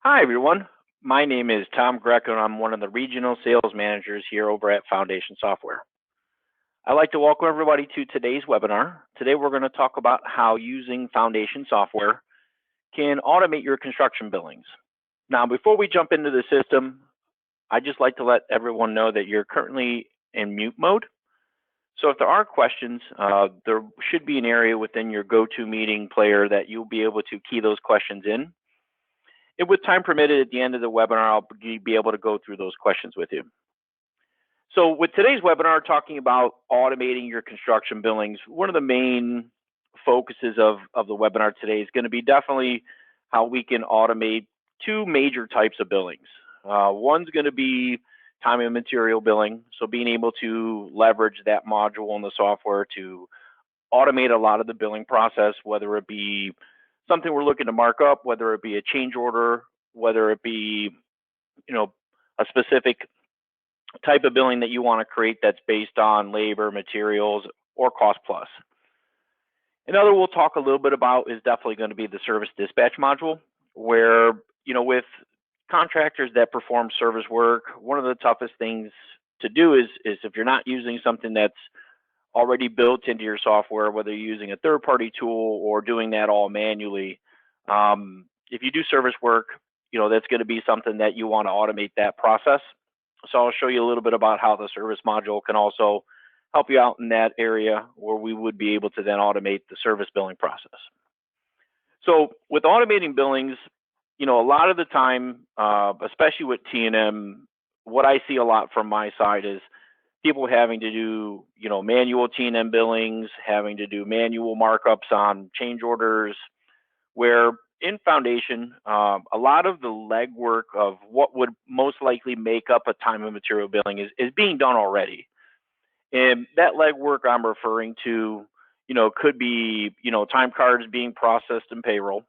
Hi, everyone. My name is Tom Greco, and I'm one of the regional sales managers here over at Foundation Software. I'd like to welcome everybody to today's webinar. Today, we're going to talk about how using Foundation Software can automate your construction billings. Now, before we jump into the system, I'd just like to let everyone know that you're currently in mute mode. So if there are questions, there should be an area within your GoToMeeting player that you'll be able to key those questions in. And with time permitted at the end of the webinar, I'll be able to go through those questions with you. So with today's webinar, talking about automating your construction billings, one of the main focuses of the webinar today is going to be definitely how we can automate two major types of billings. One's going to be time and material billing, so being able to leverage that module in the software to automate a lot of the billing process, whether it be something we're looking to mark up, whether it be a change order, whether it be, a specific type of billing that you want to create that's based on labor, materials, or cost plus. Another we'll talk a little bit about is definitely going to be the service dispatch module, where, with contractors that perform service work, one of the toughest things to do is if you're not using something that's already built into your software, whether you're using a third-party tool or doing that all manually. If you do service work, that's going to be something that you want to automate that process. So I'll show you a little bit about how the service module can also help you out in that area where we would be able to then automate the service billing process. So with automating billings, a lot of the time, especially with T&M, what I see a lot from my side is people having to do, manual T&M billings, having to do manual markups on change orders, where in Foundation, a lot of the legwork of what would most likely make up a time and material billing is being done already. And that legwork I'm referring to, could be, time cards being processed in payroll,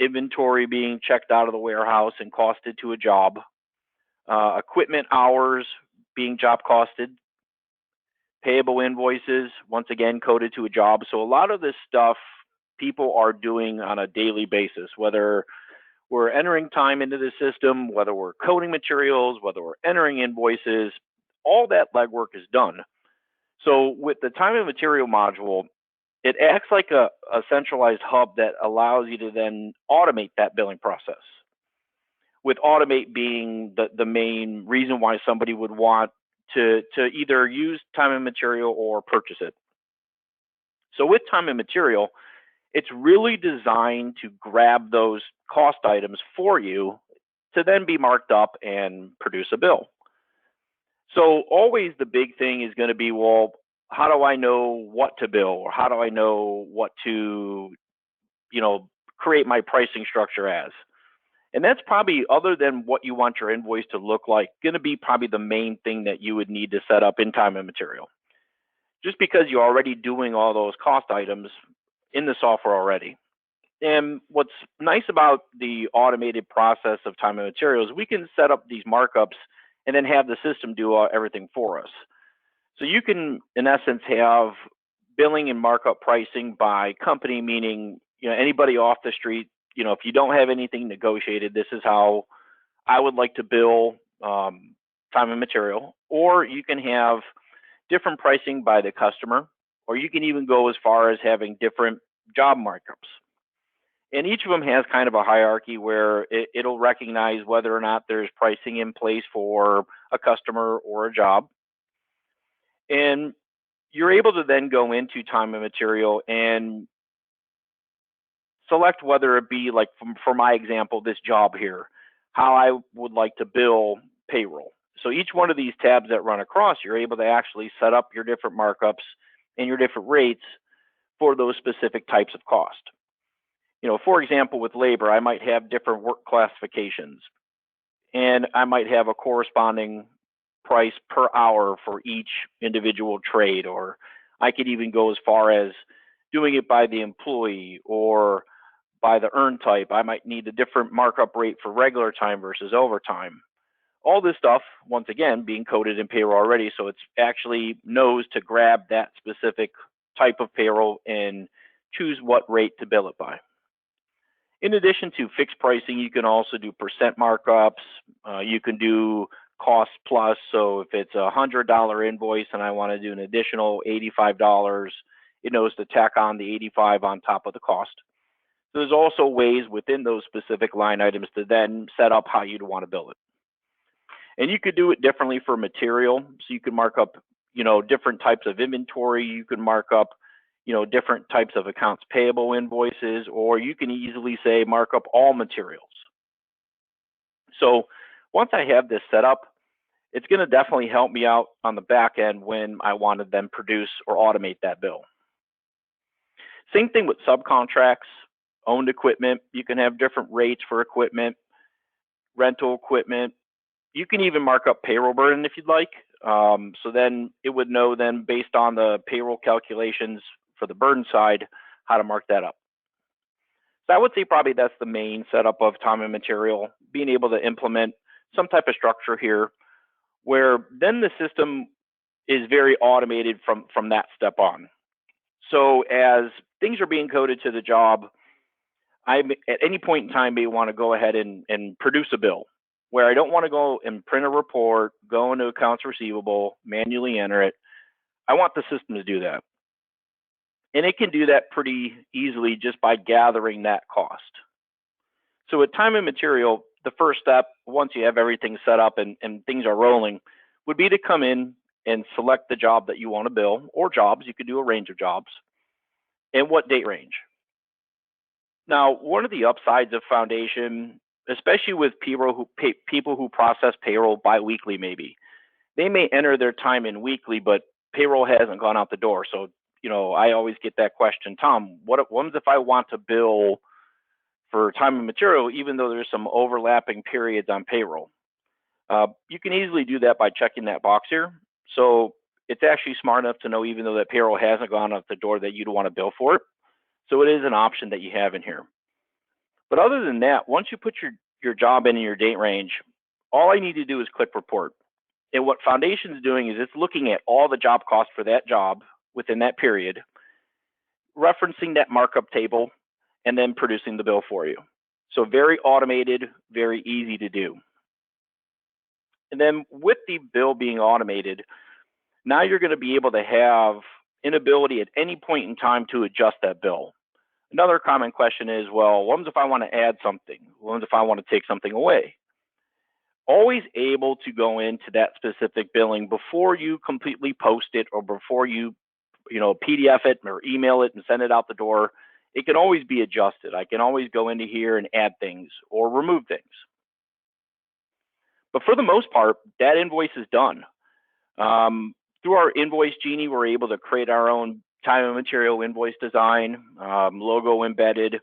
inventory being checked out of the warehouse and costed to a job, equipment hours being job costed, payable invoices, once again, coded to a job. So a lot of this stuff people are doing on a daily basis, whether we're entering time into the system, whether we're coding materials, whether we're entering invoices, all that legwork is done. So with the time and material module, it acts like a centralized hub that allows you to then automate that billing process. With automate being the main reason why somebody would want to either use time and material or purchase it. So with time and material, it's really designed to grab those cost items for you to then be marked up and produce a bill. So always the big thing is going to be, well, how do I know what to bill, or how do I know what to, create my pricing structure as? And that's probably, other than what you want your invoice to look like, going to be probably the main thing that you would need to set up in time and material. Just because you're already doing all those cost items in the software already. And what's nice about the automated process of time and material is we can set up these markups and then have the system do everything for us. So you can, in essence, have billing and markup pricing by company, meaning anybody off the street. If you don't have anything negotiated, this is how I would like to bill time and material. Or you can have different pricing by the customer, or you can even go as far as having different job markups. And each of them has kind of a hierarchy where it'll recognize whether or not there's pricing in place for a customer or a job. And you're able to then go into time and material and select whether it be, like for my example, this job here, how I would like to bill payroll. So each one of these tabs that run across, you're able to actually set up your different markups and your different rates for those specific types of cost. For example, with labor, I might have different work classifications, and I might have a corresponding price per hour for each individual trade, or I could even go as far as doing it by the employee or by the earn type. I might need a different markup rate for regular time versus overtime. All this stuff, once again, being coded in payroll already, so it's actually knows to grab that specific type of payroll and choose what rate to bill it by. In addition to fixed pricing, you can also do percent markups. You can do cost plus. So if it's a $100 invoice and I want to do an additional $85, it knows to tack on the 85 on top of the cost. So there's also ways within those specific line items to then set up how you'd want to bill it. And you could do it differently for material. So you could mark up, different types of inventory. You could mark up, different types of accounts payable invoices, or you can easily say mark up all materials. So once I have this set up, it's going to definitely help me out on the back end when I want to then produce or automate that bill. Same thing with subcontracts, owned equipment. You can have different rates for equipment, rental equipment. You can even mark up payroll burden if you'd like. So then it would know then based on the payroll calculations for the burden side, how to mark that up. So I would say probably that's the main setup of time and material, being able to implement some type of structure here where then the system is very automated from that step on. So as things are being coded to the job, I at any point in time may want to go ahead and produce a bill where I don't want to go and print a report, go into accounts receivable, manually enter it. I want the system to do that. And it can do that pretty easily just by gathering that cost. So with time and material, the first step, once you have everything set up and things are rolling, would be to come in and select the job that you want to bill, or jobs. You could do a range of jobs, and what date range. Now, one of the upsides of Foundation, especially with people who process payroll biweekly, maybe they may enter their time in weekly, but payroll hasn't gone out the door. So, I always get that question, Tom, what if I want to bill for time and material, even though there's some overlapping periods on payroll? You can easily do that by checking that box here. So it's actually smart enough to know, even though that payroll hasn't gone out the door, that you'd want to bill for it. So it is an option that you have in here. But other than that, once you put your job in your date range, all I need to do is click report. And what Foundation is doing is it's looking at all the job costs for that job within that period, referencing that markup table, and then producing the bill for you. So very automated, very easy to do. And then with the bill being automated, now you're going to be able to have an ability at any point in time to adjust that bill. Another common question is, well, what if I want to add something? What if I want to take something away? Always able to go into that specific billing before you completely post it, or before you PDF it or email it and send it out the door. It can always be adjusted. I can always go into here and add things or remove things. But for the most part, that invoice is done. Through our Invoice Genie, we're able to create our own time and material invoice design, logo embedded,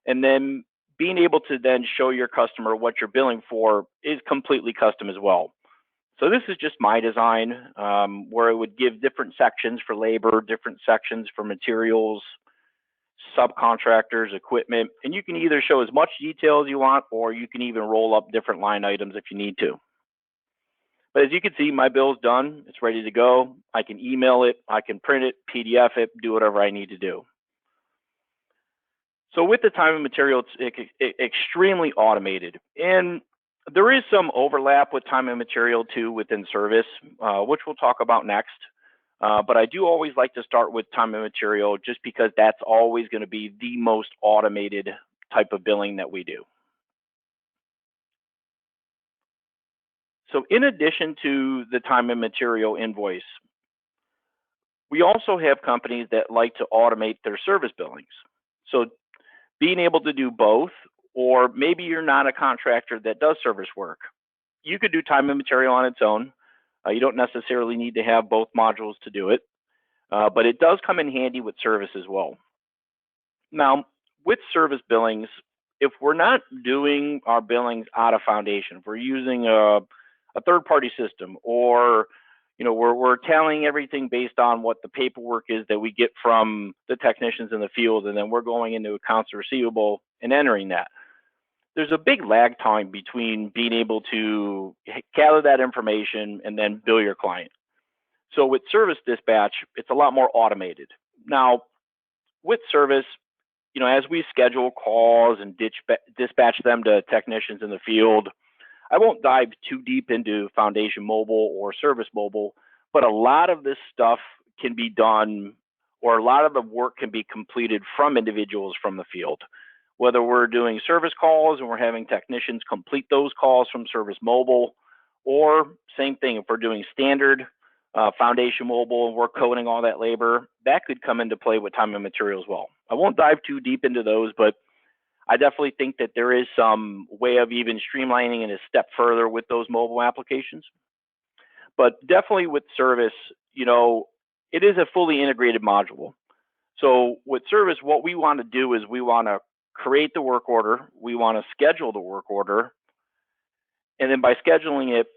and then being able to then show your customer what you're billing for is completely custom as well. So this is just my design, where it would give different sections for labor, different sections for materials, subcontractors, equipment, and you can either show as much detail as you want, or you can even roll up different line items if you need to. But as you can see, my bill's done. It's ready to go. I can email it, I can print it, PDF it, do whatever I need to do. So with the time and material, it's extremely automated. And there is some overlap with time and material too within service, which we'll talk about next. But I do always like to start with time and material, just because that's always going to be the most automated type of billing that we do. So in addition to the time and material invoice, we also have companies that like to automate their service billings. So being able to do both, or maybe you're not a contractor that does service work, you could do time and material on its own. You don't necessarily need to have both modules to do it, but it does come in handy with service as well. Now, with service billings, if we're not doing our billings out of Foundation, if we're using a third-party system, or we're tallying everything based on what the paperwork is that we get from the technicians in the field, and then we're going into accounts receivable and entering that. There's a big lag time between being able to gather that information and then bill your client. So with service dispatch, it's a lot more automated. Now, with service, as we schedule calls and dispatch them to technicians in the field, I won't dive too deep into Foundation Mobile or Service Mobile, but a lot of this stuff can be done, or a lot of the work can be completed from individuals from the field. Whether we're doing service calls and we're having technicians complete those calls from Service Mobile, or same thing, if we're doing standard Foundation Mobile and we're coding all that labor, that could come into play with time and material as well. I won't dive too deep into those, but I definitely think that there is some way of even streamlining it a step further with those mobile applications. But definitely with service, it is a fully integrated module. So with service, what we want to do is we want to create the work order, we want to schedule the work order, and then by scheduling it,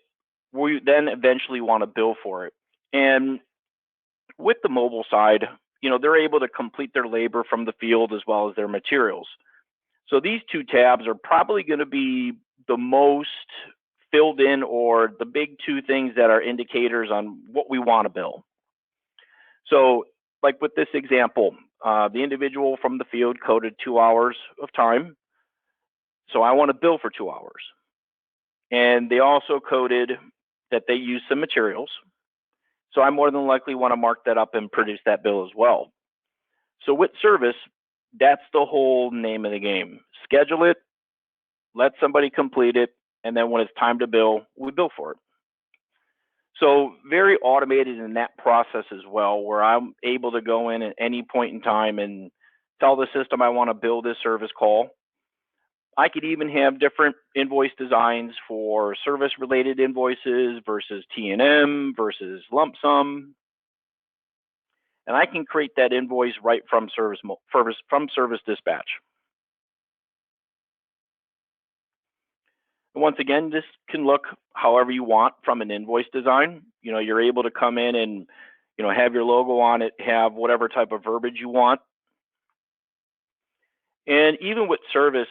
we then eventually want to bill for it. And with the mobile side, they're able to complete their labor from the field as well as their materials. So these two tabs are probably going to be the most filled in, or the big two things that are indicators on what we want to bill. So like with this example, the individual from the field coded 2 hours of time. So I want to bill for 2 hours. And they also coded that they used some materials. So I more than likely want to mark that up and produce that bill as well. So with service, that's the whole name of the game. Schedule it, let somebody complete it, and then when it's time to bill, we bill for it. So very automated in that process as well, where I'm able to go in at any point in time and tell the system I want to bill this service call. I could even have different invoice designs for service-related invoices versus T&M versus lump sum. And I can create that invoice right from service dispatch. And once again, this can look however you want from an invoice design. You're able to come in and have your logo on it, have whatever type of verbiage you want. And even with service,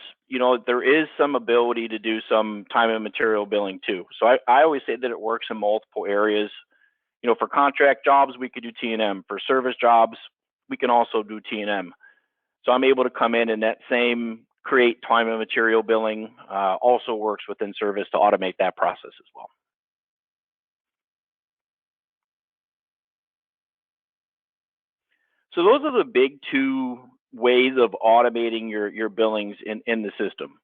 there is some ability to do some time and material billing too. So I always say that it works in multiple areas. For contract jobs, we could do T&M. For service jobs, we can also do T&M. So I'm able to come in and that same create time and material billing also works within service to automate that process as well. So those are the big two ways of automating your billings in the system.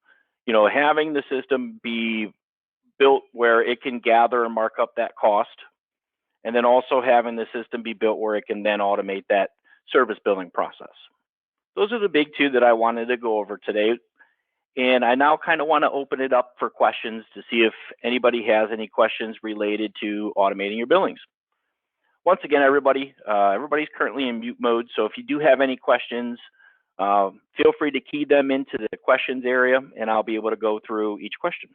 Having the system be built where it can gather and mark up that cost, and then also having the system be built where it can then automate that service billing process. Those are the big two that I wanted to go over today. And I now kind of want to open it up for questions to see if anybody has any questions related to automating your billings. Once again, everybody's currently in mute mode, so if you do have any questions, feel free to key them into the questions area, and I'll be able to go through each question.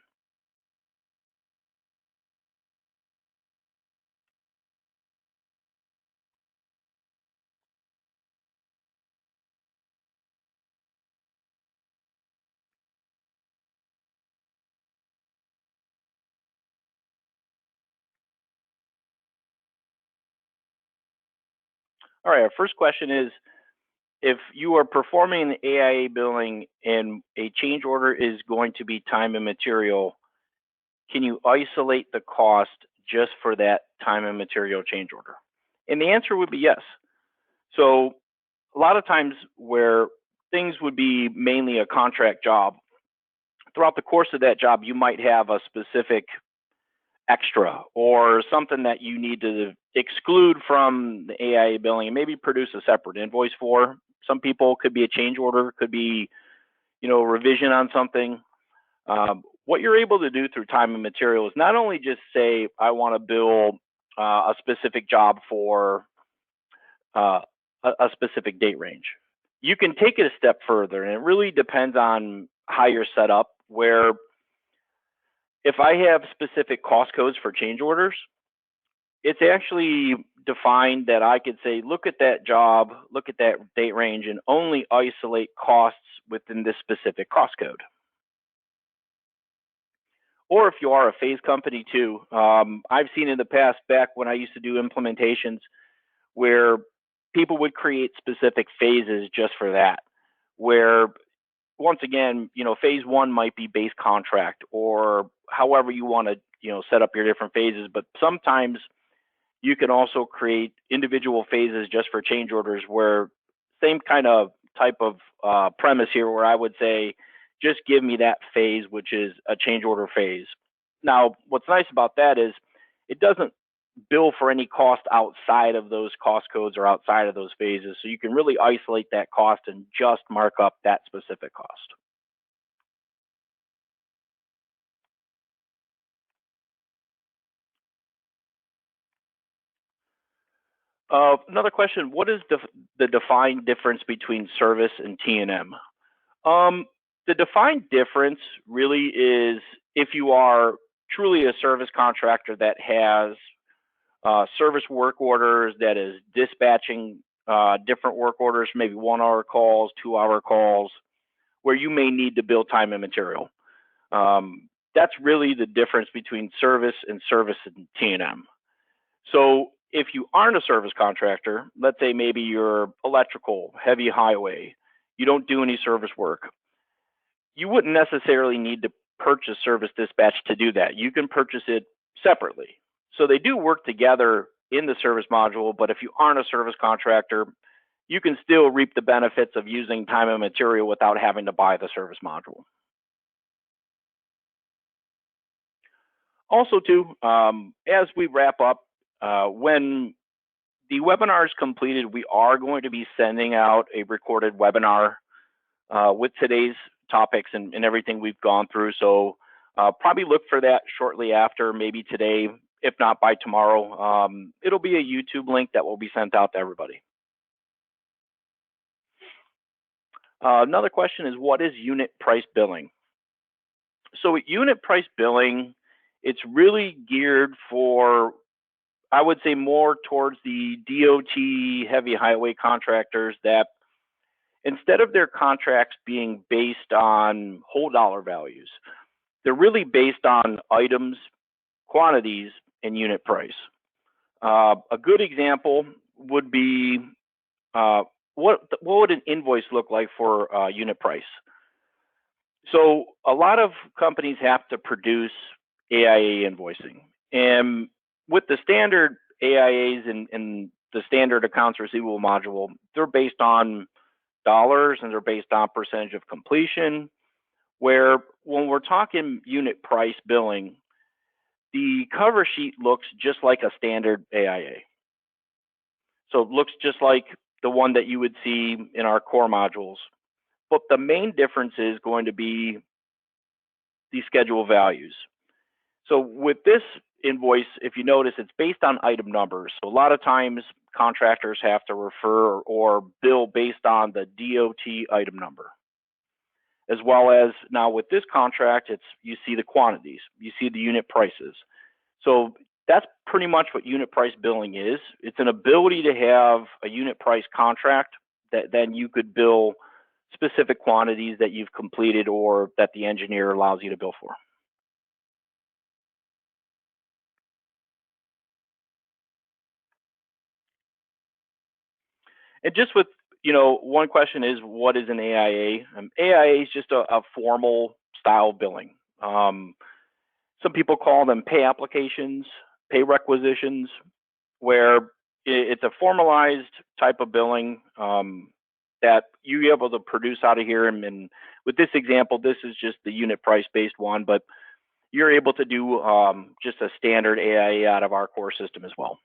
All right, our first question is, if you are performing the AIA billing and a change order is going to be time and material, can you isolate the cost just for that time and material change order? And the answer would be yes. So a lot of times where things would be mainly a contract job, throughout the course of that job, you might have a specific extra or something that you need to exclude from the AIA billing and maybe produce a separate invoice for. Some people could be a change order, could be, a revision on something. What you're able to do through time and material is not only just say, I want to bill a specific job for a specific date range. You can take it a step further, and it really depends on how you're set up, where if I have specific cost codes for change orders, it's actually defined that I could say, look at that job, look at that date range, and only isolate costs within this specific cost code. Or if you are a phase company too, I've seen in the past, back when I used to do implementations, where people would create specific phases just for that, where once again, phase one might be base contract or however you want to, set up your different phases. But sometimes you can also create individual phases just for change orders where same kind of type of premise here where I would say, just give me that phase, which is a change order phase. Now, what's nice about that is it doesn't bill for any cost outside of those cost codes or outside of those phases. So you can really isolate that cost and just mark up that specific cost. Another question, what is the defined difference between service and T&M? The defined difference really is if you are truly a service contractor that has service work orders, that is dispatching different work orders, maybe 1 hour calls, 2 hour calls, where you may need to bill time and material. That's really the difference between service and T&M. So if you aren't a service contractor, let's say maybe you're electrical, heavy highway, you don't do any service work, you wouldn't necessarily need to purchase service dispatch to do that. You can purchase it separately. So they do work together in the service module, but if you aren't a service contractor, you can still reap the benefits of using time and material without having to buy the service module. Also too, as we wrap up, when the webinar is completed, we are going to be sending out a recorded webinar with today's topics and everything we've gone through. So probably look for that shortly after, maybe today, if not by tomorrow. It'll be a YouTube link that will be sent out to everybody. Another question is, what is unit price billing? So unit price billing, it's really geared for, I would say, more towards the DOT heavy highway contractors that instead of their contracts being based on whole dollar values, they're really based on items, quantities, and unit price. A good example would be what would an invoice look like for unit price? So a lot of companies have to produce AIA invoicing. And with the standard AIAs and the standard accounts receivable module, they're based on dollars and they're based on percentage of completion, where when we're talking unit price billing, the cover sheet looks just like a standard AIA. So it looks just like the one that you would see in our core modules. But the main difference is going to be the schedule values. So with this invoice, if you notice, it's based on item numbers. So a lot of times contractors have to refer or bill based on the DOT item number. As well as now with this contract, you see the quantities, you see the unit prices. So that's pretty much what unit price billing is. It's an ability to have a unit price contract that then you could bill specific quantities that you've completed or that the engineer allows you to bill for. And just with, one question is, what is an AIA? AIA is just a formal style billing. Some people call them pay applications, pay requisitions, where it's a formalized type of billing that you're able to produce out of here. And with this example, this is just the unit price based one, but you're able to do just a standard AIA out of our core system as well.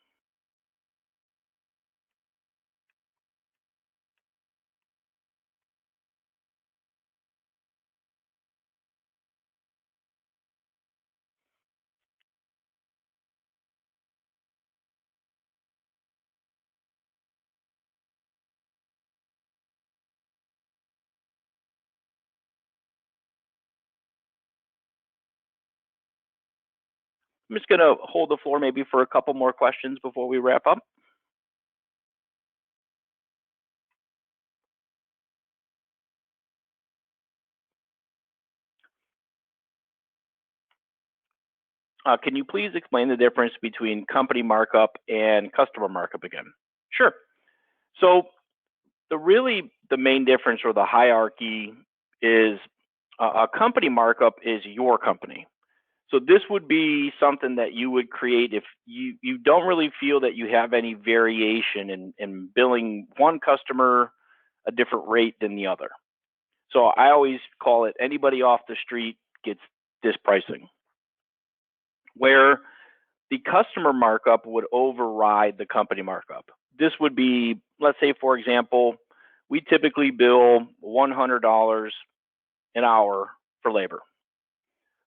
I'm just going to hold the floor maybe for a couple more questions before we wrap up. Can you please explain the difference between company markup and customer markup again? Sure. So The main difference or the hierarchy is a company markup is your company. So this would be something that you would create if you don't really feel that you have any variation in billing one customer a different rate than the other. So I always call it anybody off the street gets this pricing, where the customer markup would override the company markup. This would be, let's say, for example, we typically bill $100 an hour for labor,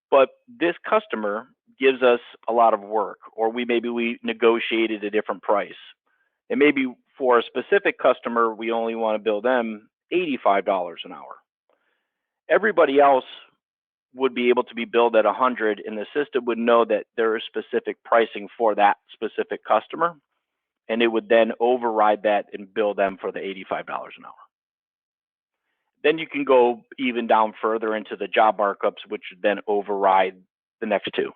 but this customer gives us a lot of work, or maybe we negotiated a different price. And maybe for a specific customer, we only want to bill them $85 an hour. Everybody else would be able to be billed at 100, and the system would know that there is specific pricing for that specific customer, and it would then override that and bill them for the $85 an hour. Then you can go even down further into the job markups, which would then override the next two.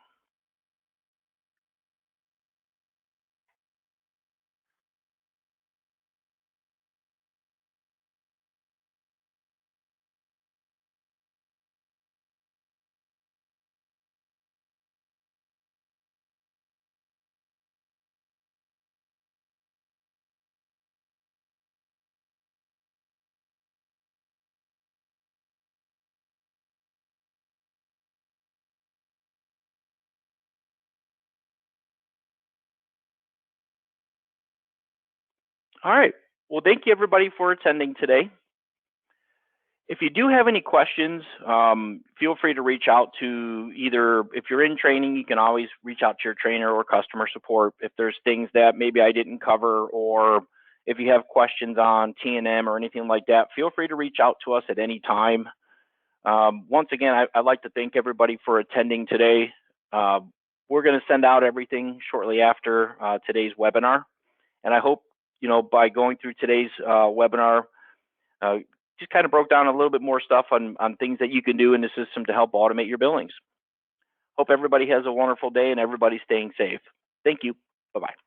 All right. Well, thank you everybody for attending today. If you do have any questions, feel free to reach out to either, if you're in training, you can always reach out to your trainer or customer support. If there's things that maybe I didn't cover, or if you have questions on T&M or anything like that, feel free to reach out to us at any time. Once again, I'd like to thank everybody for attending today. We're going to send out everything shortly after today's webinar. And I hope, by going through today's webinar, just kind of broke down a little bit more stuff on things that you can do in the system to help automate your billings. Hope everybody has a wonderful day and everybody's staying safe. Thank you. Bye-bye.